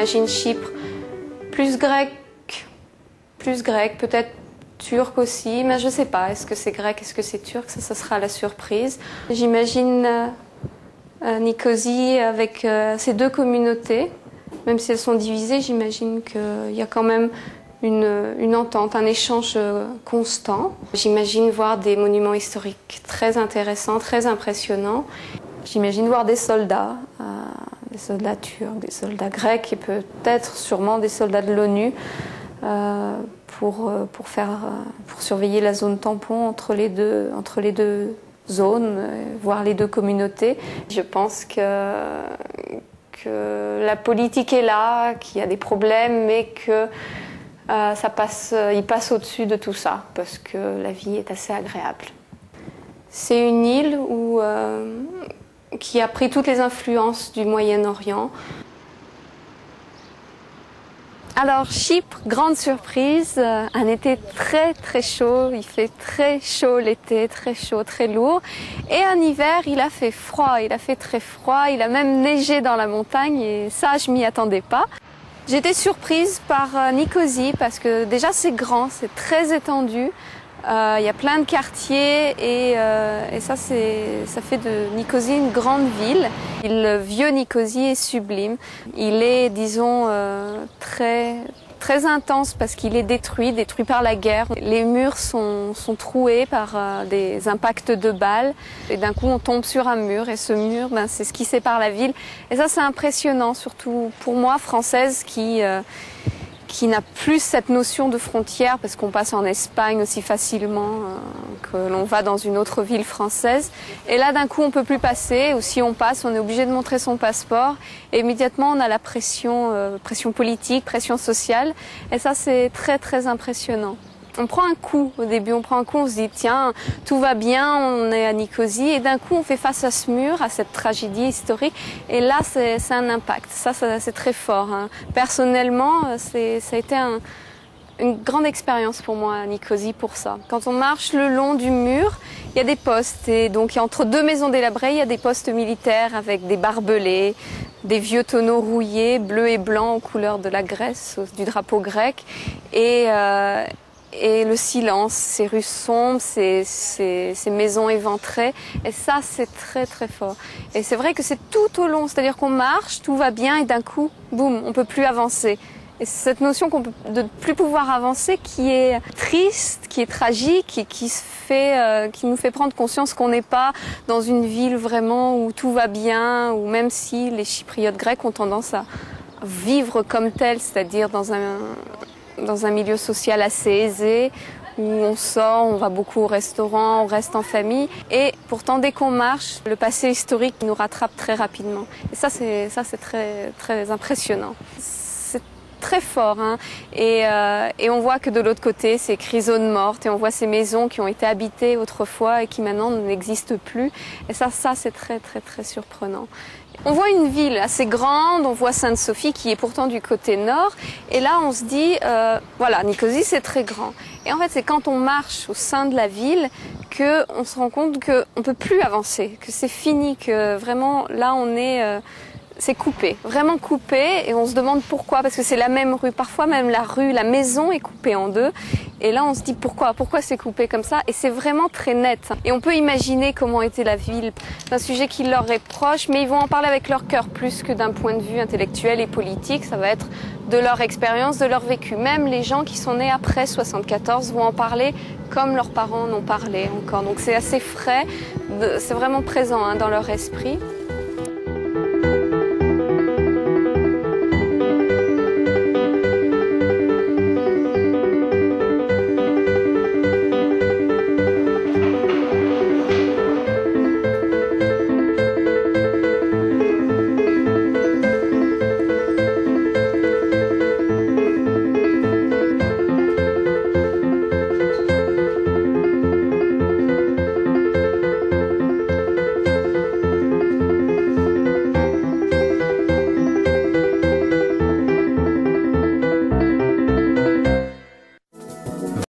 j'imagine Chypre plus grec, peut-être turc aussi, mais je ne sais pas, est-ce que c'est grec, est-ce que c'est turc, ça sera la surprise. J'imagine Nicosie avec ces deux communautés, même si elles sont divisées, j'imagine qu'il y a quand même une entente, un échange constant. J'imagine voir des monuments historiques très intéressants, très impressionnants. J'imagine voir des soldats turcs, des soldats grecs et peut-être sûrement des soldats de l'ONU pour surveiller la zone tampon entre les deux zones, voir les deux communautés. Je pense que la politique est là, qu'il y a des problèmes, mais que il passe au-dessus de tout ça, parce que la vie est assez agréable. C'est une île qui a pris toutes les influences du Moyen-Orient. Alors Chypre, grande surprise, un été très très chaud, il fait très chaud l'été, très chaud, très lourd. Et en hiver, il a fait froid, il a fait très froid, il a même neigé dans la montagne et ça, je m'y attendais pas. J'étais surprise par Nicosie parce que déjà c'est grand, c'est très étendu. Il y a plein de quartiers et ça fait de Nicosie une grande ville. Le vieux Nicosie est sublime. Il est, disons, très intense parce qu'il est détruit par la guerre. Les murs sont troués par des impacts de balles et d'un coup on tombe sur un mur et ce mur, c'est ce qui sépare la ville. Et ça c'est impressionnant, surtout pour moi, française, qui n'a plus cette notion de frontière parce qu'on passe en Espagne aussi facilement que l'on va dans une autre ville française. Et là, d'un coup, on peut plus passer, ou si on passe, on est obligé de montrer son passeport. Et immédiatement, on a la pression politique, pression sociale. Et ça, c'est très, très impressionnant. On prend un coup au début, on se dit tiens, tout va bien, on est à Nicosie et d'un coup on fait face à ce mur, à cette tragédie historique et là c'est un impact, ça c'est très fort. Hein. Personnellement, ça a été une grande expérience pour moi à Nicosie pour ça. Quand on marche le long du mur, il y a des postes et donc entre deux maisons délabrées, il y a des postes militaires avec des barbelés, des vieux tonneaux rouillés, bleus et blancs aux couleurs de la Grèce, du drapeau grec et le silence, ces rues sombres, ces maisons éventrées. Et ça, c'est très très fort. Et c'est vrai que c'est tout au long, c'est-à-dire qu'on marche, tout va bien et d'un coup, boum, on peut plus avancer. Et c'est cette notion de ne plus pouvoir avancer qui est triste, qui est tragique et qui nous fait prendre conscience qu'on n'est pas dans une ville vraiment où tout va bien, ou même si les Chypriotes grecs ont tendance à vivre comme tel, c'est-à-dire dans un milieu social assez aisé, où on sort, on va beaucoup au restaurant, on reste en famille. Et pourtant, dès qu'on marche, le passé historique nous rattrape très rapidement. Et ça, c'est très, très impressionnant. C'est très fort. Hein. Et on voit que de l'autre côté, c'est écrit zone morte. Et on voit ces maisons qui ont été habitées autrefois et qui maintenant n'existent plus. Et ça c'est très, très, très surprenant. On voit une ville assez grande, on voit Sainte-Sophie qui est pourtant du côté nord. Et là, on se dit, voilà, Nicosie, c'est très grand. Et en fait, c'est quand on marche au sein de la ville qu'on se rend compte qu'on ne peut plus avancer, que c'est fini, que vraiment, là, c'est coupé, vraiment coupé. Et on se demande pourquoi, parce que c'est la même rue. Parfois, même la maison est coupée en deux. Et là, on se dit pourquoi c'est coupé comme ça. Et c'est vraiment très net. Et on peut imaginer comment était la ville. C'est un sujet qui leur est proche, mais ils vont en parler avec leur cœur plus que d'un point de vue intellectuel et politique. Ça va être de leur expérience, de leur vécu. Même les gens qui sont nés après 74 vont en parler comme leurs parents en ont parlé encore. Donc c'est assez frais, c'est vraiment présent dans leur esprit.